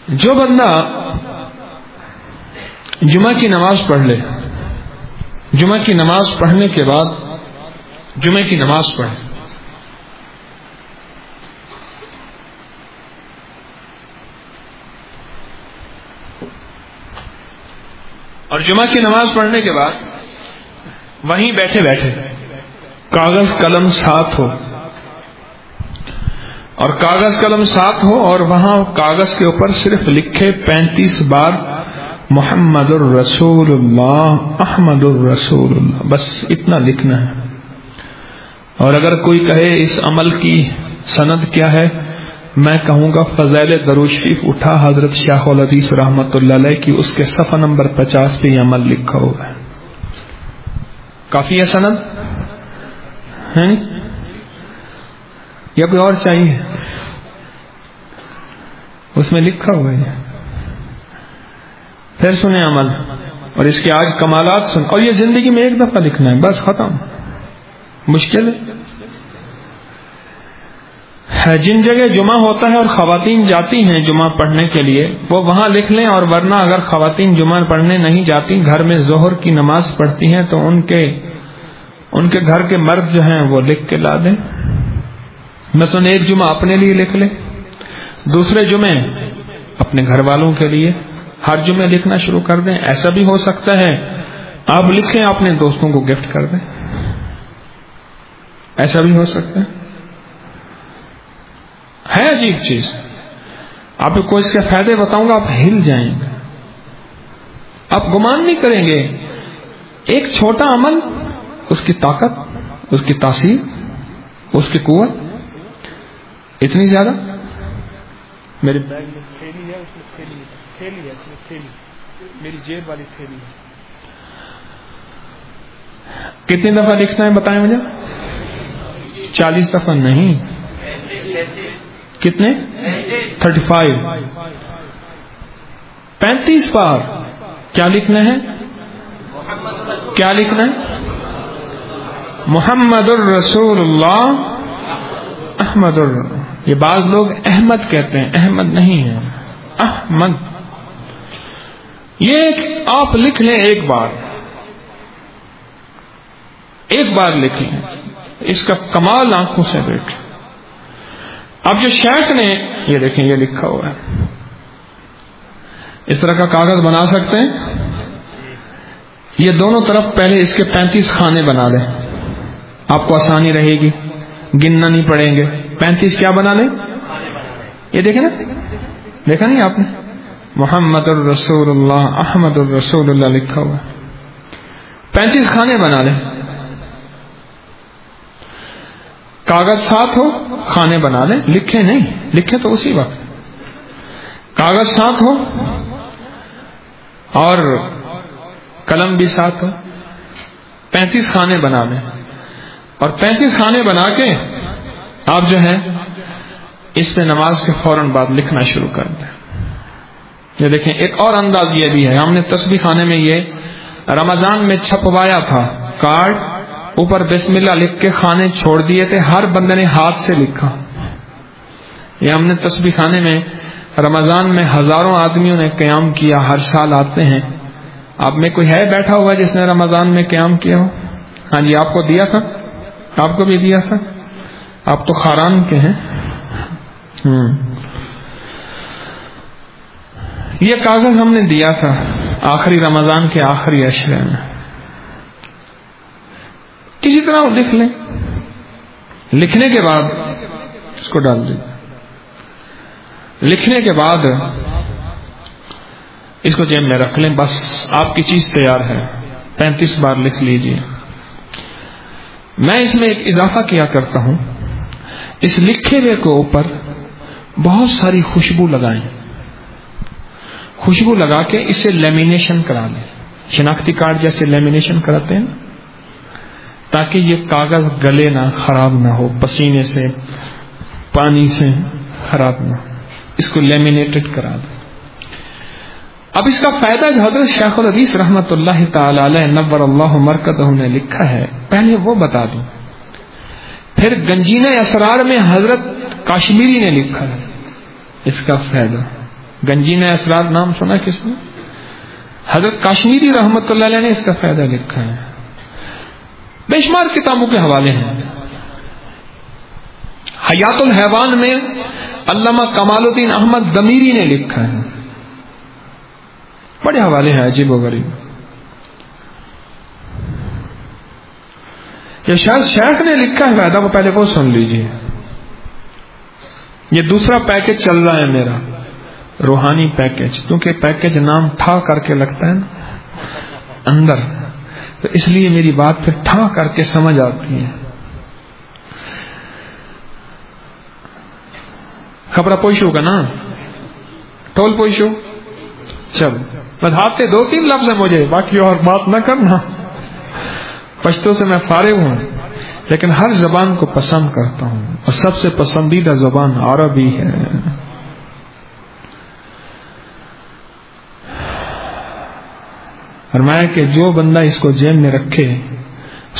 جو بندہ جمعہ کی نماز پڑھ لے، جمعہ کی نماز پڑھنے کے بعد جمعہ کی نماز پڑھے، اور جمعہ کی نماز پڑھنے کے بعد وہیں بیٹھے بیٹھے کاغذ قلم ساتھ ہو، اور کاغذ قلم ساتھ ہو، اور وہاں کاغذ کے اوپر صرف لکھے 35 بار محمد الرسول اللہ احمد الرسول اللہ، بس اتنا لکھنا ہے۔ اور اگر کوئی کہے اس عمل کی سند کیا ہے، میں کہوں گا فضائل درود شریف اٹھا حضرت شیخ الحدیث رحمۃ اللہ علیہ کی، اس کے صفحہ نمبر 50 پہ یہ عمل لکھا ہوا ہے۔ کافی ہے سند ہیں یا کوئی اور چاہیے؟ اس میں لکھا ہوا ہے۔ پھر سنیں عمل، اور اس کے آج کمالات سن، اور یہ زندگی میں ایک دفعہ لکھنا ہے، بس ختم۔ مشکل ہے جن جگہ جمعہ ہوتا ہے اور خواتین جاتی ہیں جمعہ پڑھنے کے لیے، وہ وہاں لکھ لیں، اور ورنہ اگر خواتین جمعہ پڑھنے نہیں جاتی، گھر میں ظہر کی نماز پڑھتی ہیں، تو ان کے گھر کے مرد جو ہیں وہ لکھ کے لا دیں۔ مثلا ایک جمعہ اپنے لیے لکھ لیں، دوسرے جمعے اپنے گھر والوں کے لیے، ہر جمعے لکھنا شروع کر دیں۔ ایسا بھی ہو سکتا ہے آپ لکھیں اپنے دوستوں کو گفٹ کر دیں، ایسا بھی ہو سکتا ہے عجیب چیز۔ آپ کو اس کے فائدے بتاؤں گا، آپ ہل جائیں گے، آپ گمان نہیں کریں گے۔ ایک چھوٹا عمل، اس کی طاقت، اس کی تاثیر، اس کی قوت اتنی زیادہ۔ میرے بیگ میں تھیلی ہے، اس میں تھیلی ہے، میری جیب والی تھیلی ہے۔ کتنی دفعہ لکھنا ہے بتائیں مجھے؟ 40 دفعہ نہیں، کتنے؟ 35 35 بار کیا لکھنا ہے؟ کیا لکھنا ہے؟ محمد الرسول اللہ احمد یہ بعض لوگ احمد کہتے ہیں، احمد نہیں ہے، احمد۔ یہ آپ لکھ لیں ایک بار لکھ لیں، اس کا کمال آنکھوں سے بیٹھے۔ اب جو شیخ نے یہ دیکھیں، یہ لکھا ہوا ہے، اس طرح کا کاغذ بنا سکتے ہیں۔ یہ دونوں طرف پہلے اس کے 35 خانے بنا لیں، آپ کو آسانی رہے گی، گننا نہیں پڑیں گے۔ 35 کیا بنا لیں؟ یہ دیکھیں نا، دیکھا نہیں آپ نے؟ محمد الرسول اللہ احمد الرسول اللہ لکھا ہوا ہے، 35 خانے بنا لیں۔ کاغذ ساتھ ہو، خانے بنا لیں، لکھیں نہیں، لکھیں تو اسی وقت۔ کاغذ ساتھ ہو اور قلم بھی ساتھ ہو، 35 خانے بنا لیں، اور 35 خانے بنا کے آپ جو ہے اس پہ نماز کے فوراً بعد لکھنا شروع کر دیں۔ یہ دیکھیں، ایک اور انداز یہ بھی ہے، ہم نے تسبیح خانے میں یہ رمضان میں چھپوایا تھا کارڈ، اوپر بسم اللہ لکھ کے خانے چھوڑ دیے تھے، ہر بندے نے ہاتھ سے لکھا۔ یہ ہم نے تسبیح خانے میں رمضان میں ہزاروں آدمیوں نے قیام کیا، ہر سال آتے ہیں۔ آپ میں کوئی ہے بیٹھا ہوا جس نے رمضان میں قیام کیا ہو؟ ہاں جی، آپ کو دیا تھا، آپ کو بھی دیا تھا، آپ تو خاران کے ہیں۔ یہ کاغذ ہم نے دیا تھا آخری رمضان کے آخری عشرے میں، کسی طرح لکھ لیں۔ لکھنے کے بعد اس کو ڈال دیں، لکھنے کے بعد اس کو جیب میں رکھ لیں، بس آپ کی چیز تیار ہے۔ 35 بار لکھ لیجئے۔ میں اس میں ایک اضافہ کیا کرتا ہوں، اس لکھے ہوئے کے اوپر بہت ساری خوشبو لگائیں، خوشبو لگا کے اسے لیمینیشن کرا لیں، شناختی کارڈ جیسے لیمینیشن کراتے ہیں، تاکہ یہ کاغذ گلے نہ، خراب نہ ہو، پسینے سے، پانی سے خراب نہ ہو، اس کو لیمینیٹڈ کرا دیں۔ اب اس کا فائدہ جو حضرت شیخ الحدیث رحمۃ اللہ تعالی علیہ نور اللہ مرکزہ نے لکھا ہے، پہلے وہ بتا دوں، پھر گنجینہ اسرار میں حضرت کاشمیری نے لکھا ہے اس کا فائدہ۔ گنجینہ اسرار نام سنا کس نے؟ حضرت کاشمیری رحمت اللہ علیہ نے اس کا فائدہ لکھا ہے. بے شمار کتابوں کے حوالے ہیں. حیات الحیوان میں علامہ کمال الدین احمد ضمیری نے لکھا ہے. بڑے حوالے ہیں عجیب و غریب. یہ شاید شیخ نے لکھا ہے فائدہ، وہ پہلے وہ سن لیجیے. یہ دوسرا پیکج چل رہا ہے میرا، روحانی پیکج، کیونکہ پیکج نام ٹھا کر کے لگتا ہے نا اندر، تو اس لیے میری بات پھر ٹھا کر کے سمجھ آتی ہے. خبر پوچھو کا نا ٹول پوچھو. چل بتاتے 2-3 لفظ ہیں مجھے، باقی اور بات نہ کرنا. پشتو سے میں فارغ ہوں، لیکن ہر زبان کو پسند کرتا ہوں، اور سب سے پسندیدہ زبان عربی ہے. فرمایا کہ جو بندہ اس کو جیب میں رکھے،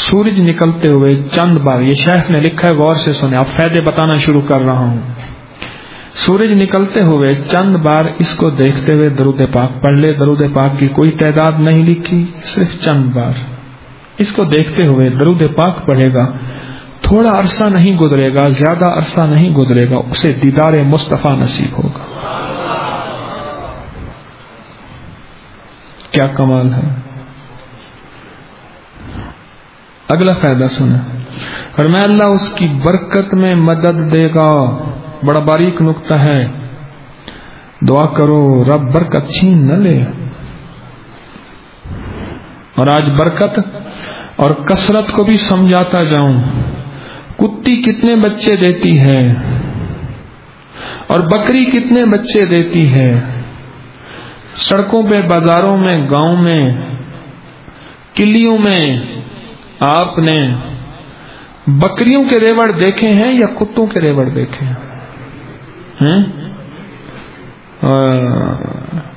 سورج نکلتے ہوئے چند بار، یہ شیخ نے لکھا ہے، غور سے سنیں، اب فائدے بتانا شروع کر رہا ہوں. سورج نکلتے ہوئے چند بار اس کو دیکھتے ہوئے درود پاک پڑھ لے. درود پاک کی کوئی تعداد نہیں لکھی، صرف چند بار اس کو دیکھتے ہوئے درود پاک پڑھے گا. تھوڑا عرصہ نہیں گزرے گا، زیادہ عرصہ نہیں گزرے گا، اسے دیدار مصطفیٰ نصیب ہوگا. کیا کمال ہے. اگلا فائدہ سنا، فرمایا اللہ اس کی برکت میں مدد دے گا. بڑا باریک نقطہ ہے. دعا کرو رب برکت چھین نہ لے. اور آج برکت اور کثرت کو بھی سمجھاتا جاؤں. کتی کتنے بچے دیتی ہے اور بکری کتنے بچے دیتی ہے. سڑکوں پہ، بازاروں میں، گاؤں میں، کلیوں میں آپ نے بکریوں کے ریوڑ دیکھے ہیں یا کتوں کے ریوڑ دیکھے ہیں؟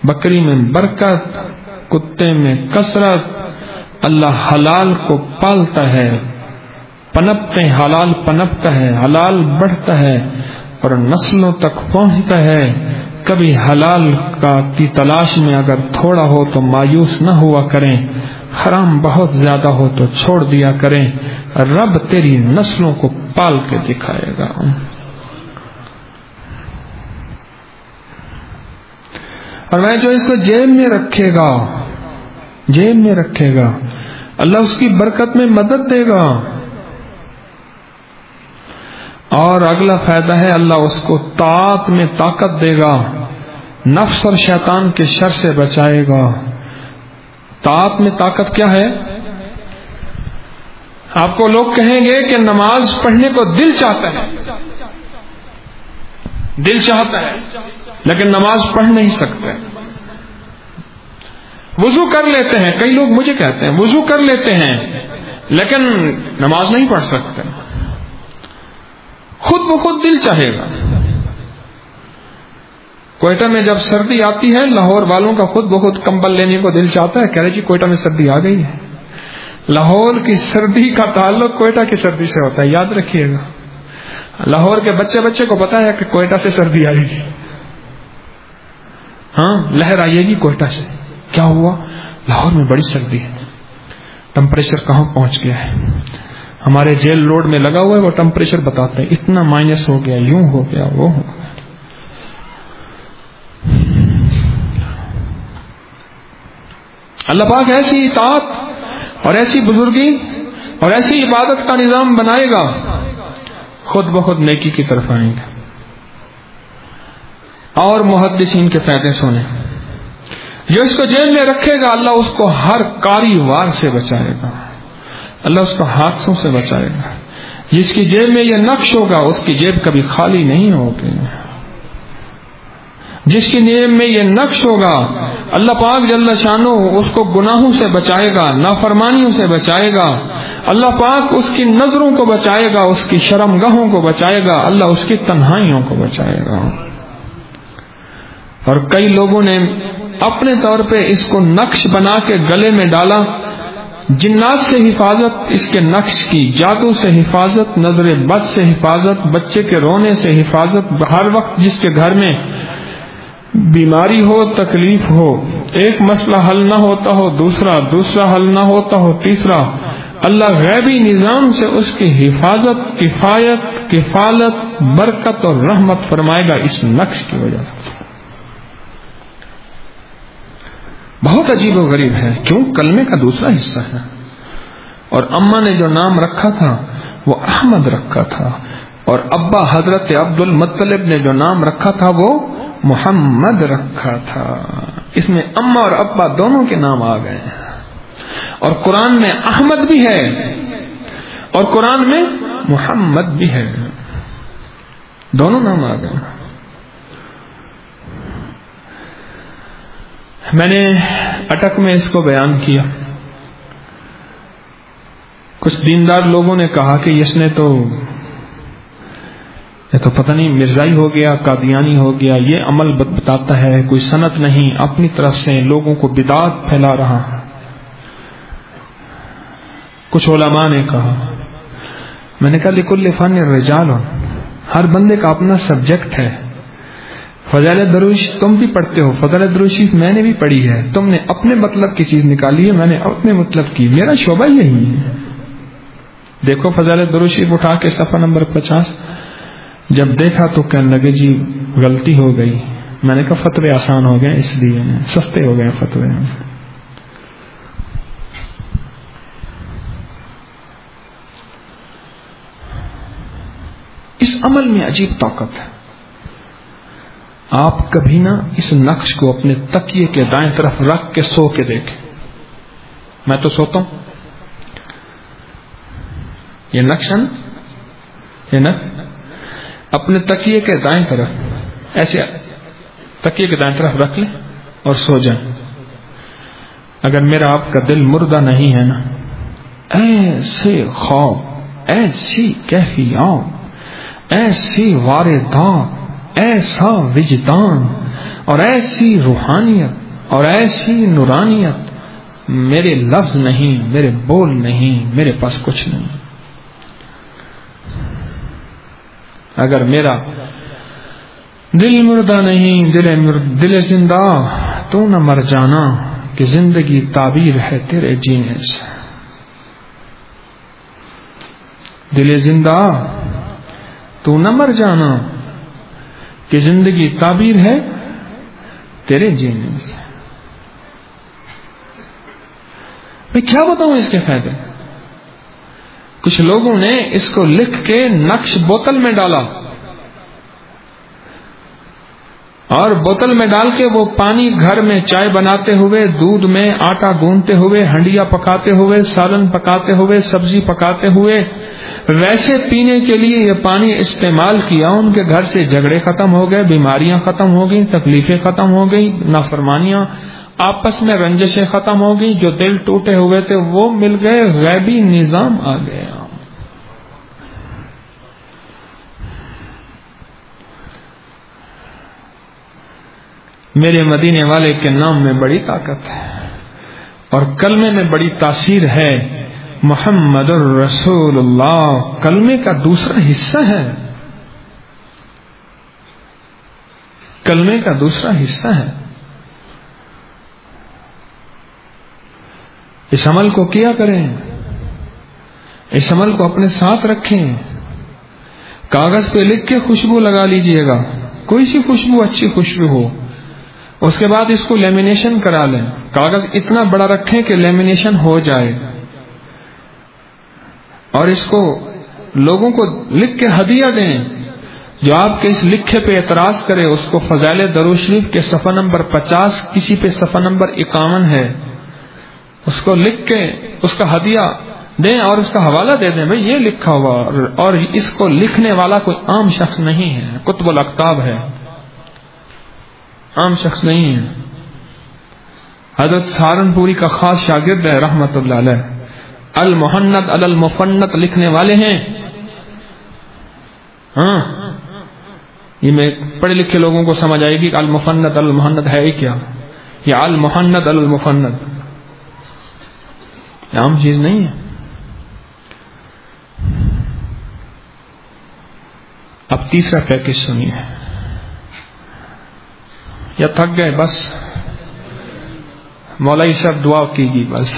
بکری میں برکت، کتے میں کثرت. اللہ حلال کو پالتا ہے، پنپتے حلال پنپتا ہے، حلال بڑھتا ہے اور نسلوں تک پہنچتا ہے. کبھی حلال کی تلاش میں اگر تھوڑا ہو تو مایوس نہ ہوا کریں، حرام بہت زیادہ ہو تو چھوڑ دیا کریں. رب تیری نسلوں کو پال کے دکھائے گا. اور میں جو اس کو جیب میں رکھے گا، جیب میں رکھے گا، اللہ اس کی برکت میں مدد دے گا. اور اگلا فائدہ ہے اللہ اس کو طاعت میں طاقت دے گا، نفس اور شیطان کے شر سے بچائے گا. طاعت میں طاقت کیا ہے؟ آپ کو لوگ کہیں گے کہ نماز پڑھنے کو دل چاہتا ہے، دل چاہتا ہے لیکن نماز پڑھ نہیں سکتے. وضو کر لیتے ہیں، کئی لوگ مجھے کہتے ہیں وضو کر لیتے ہیں لیکن نماز نہیں پڑھ سکتے. خود بخود دل چاہے گا. کوئٹہ میں جب سردی آتی ہے، لاہور والوں کا خود بخود کمبل لینے کو دل چاہتا ہے. کہہ رہے جی کوئٹہ میں سردی آ گئی ہے. لاہور کی سردی کا تعلق کوئٹہ کی سردی سے ہوتا ہے، یاد رکھیے گا. لاہور کے بچے کو پتا ہے کہ کوئٹہ سے سردی آئے گی. ہاں لہر آئے گی کوئٹہ سے. کیا ہوا؟ لاہور میں بڑی سردی ہے. ٹمپریچر کہاں پہنچ گیا ہے؟ ہمارے جیل روڈ میں لگا ہوا ہے، وہ ٹمپریچر بتاتے ہیں اتنا مائنس ہو گیا، یوں ہو گیا، وہ ہو گیا. اللہ پاک ایسی اطاعت اور ایسی بزرگی اور ایسی عبادت کا نظام بنائے گا، خود بخود نیکی کی طرف آئیں گے. اور محدثین کے فائدے سنیں. جو اس کو جیب میں رکھے گا اللہ اس کو ہر کاری وار سے بچائے گا، اللہ اس کو حادثوں سے بچائے گا. جس کی جیب میں یہ نقش ہوگا اس کی جیب کبھی خالی نہیں ہوگی. جس کی جیب میں یہ نقش ہوگا اللہ پاک جل شانہ اس کو گناہوں سے بچائے گا، نافرمانیوں سے بچائے گا. اللہ پاک اس کی نظروں کو بچائے گا، اس کی شرمگاہوں کو بچائے گا، اللہ اس کی تنہائیوں کو بچائے گا. اور کئی لوگوں نے اپنے طور پہ اس کو نقش بنا کے گلے میں ڈالا. جنات سے حفاظت اس کے نقش کی، جادو سے حفاظت، نظر بد سے حفاظت، بچے کے رونے سے حفاظت. ہر وقت جس کے گھر میں بیماری ہو، تکلیف ہو، ایک مسئلہ حل نہ ہوتا ہو، دوسرا حل نہ ہوتا ہو، تیسرا، اللہ غیبی نظام سے اس کی حفاظت، کفایت، کفالت، برکت اور رحمت فرمائے گا اس نقش کی وجہ سے۔ بہت عجیب و غریب ہے، کیوں؟ کلمے کا دوسرا حصہ ہے۔ اور اماں نے جو نام رکھا تھا وہ احمد رکھا تھا، اور ابا حضرت عبد المطلب نے جو نام رکھا تھا وہ محمد رکھا تھا۔ اس میں اماں اور ابا دونوں کے نام آ گئے ہیں، اور قرآن میں احمد بھی ہے اور قرآن میں محمد بھی ہے، دونوں نام آ گئے۔ میں نے اٹک میں اس کو بیان کیا، کچھ دیندار لوگوں نے کہا کہ اس نے تو یہ تو پتہ نہیں مرزائی ہو گیا، قادیانی ہو گیا، یہ عمل بتاتا ہے، کوئی سند نہیں، اپنی طرف سے لوگوں کو بدعات پھیلا رہا۔ کچھ علماء نے کہا، میں نے کہا لکل فن رجال، ہر بندے کا اپنا سبجیکٹ ہے۔ فضائل دروش تم بھی پڑھتے ہو، فضائل دروشی میں نے بھی پڑھی ہے، تم نے اپنے مطلب کی چیز نکالی ہے، میں نے اپنے مطلب کی، میرا شعبہ یہی ہے۔ دیکھو فضائل دروشی اٹھا کے صفحہ نمبر 50، جب دیکھا تو کہنے لگے جی غلطی ہو گئی۔ میں نے کہا فتوے آسان ہو گئے، اس لیے سستے ہو گئے فتوے۔ اس عمل میں عجیب طاقت ہے۔ آپ کبھی نہ اس نقش کو اپنے تکیے کے دائیں طرف رکھ کے سو کے دیکھیں۔ میں تو سوتا ہوں، یہ نقش ہے نا، یہ نقش اپنے تکیے کے دائیں طرف ایسے تکیے کے دائیں طرف رکھ لیں اور سو جائیں۔ اگر میرا آپ کا دل مردہ نہیں ہے نا، ایسے خواب، ایسی کیفیات، ایسی واردات، ایسا وجدان اور ایسی روحانیت اور ایسی نورانیت، میرے لفظ نہیں، میرے بول نہیں، میرے پاس کچھ نہیں۔ اگر میرا دل مردہ نہیں، دل زندہ، تو نہ مر جانا کہ زندگی تعبیر ہے تیرے جینے سے۔ دل زندہ تو نہ مر جانا کہ زندگی تعبیر ہے تیرے جینے سے۔ میں کیا بتاؤں اس کے فائدے؟ کچھ لوگوں نے اس کو لکھ کے نقش بوتل میں ڈالا، اور بوتل میں ڈال کے وہ پانی گھر میں چائے بناتے ہوئے، دودھ میں آٹا گوندتے ہوئے، ہنڈیا پکاتے ہوئے، سالن پکاتے ہوئے، سبزی پکاتے ہوئے، ویسے پینے کے لیے یہ پانی استعمال کیا۔ ان کے گھر سے جھگڑے ختم ہو گئے، بیماریاں ختم ہو گئیں، تکلیفیں ختم ہو گئیں، نافرمانیاں، آپس میں رنجشیں ختم ہو گئی، جو دل ٹوٹے ہوئے تھے وہ مل گئے، غیبی نظام آ گیا۔ میرے مدینے والے کے نام میں بڑی طاقت ہے، اور کلمے میں بڑی تاثیر ہے۔ محمد الرسول اللہ کلمے کا دوسرا حصہ ہے، کلمے کا دوسرا حصہ ہے۔ اس عمل کو کیا کریں، اس عمل کو اپنے ساتھ رکھیں، کاغذ پہ لکھ کے خوشبو لگا لیجئے گا، کوئی سی خوشبو، اچھی خوشبو ہو، اس کے بعد اس کو لیمینیشن کرا لیں، کاغذ اتنا بڑا رکھیں کہ لیمینیشن ہو جائے، اور اس کو لوگوں کو لکھ کے ہدیہ دیں۔ جو آپ کے اس لکھے پہ اعتراض کرے اس کو فضائل درود شریف کے صفحہ نمبر 50، کسی پہ صفحہ نمبر 51 ہے، اس کو لکھ کے اس کا ہدیہ دیں اور اس کا حوالہ دے دیں، بھئی یہ لکھا ہوا، اور اس کو لکھنے والا کوئی عام شخص نہیں ہے، قطب الاقطاب ہے، عام شخص نہیں ہے، حضرت سہارنپوری کا خاص شاگرد ہے رحمت اللہ علیہ، المحنت علی المفنت لکھنے والے ہیں۔ ہاں، یہ میں پڑھے لکھے لوگوں کو سمجھ آئے گی کہ المفنت المحنت ہے ہی کیا، یہ المحنت المفنت عام چیز نہیں ہے۔ اب تیسرا پیکج سنیے، یا تھک گئے بس مولوی صاحب دعا کیجیے بس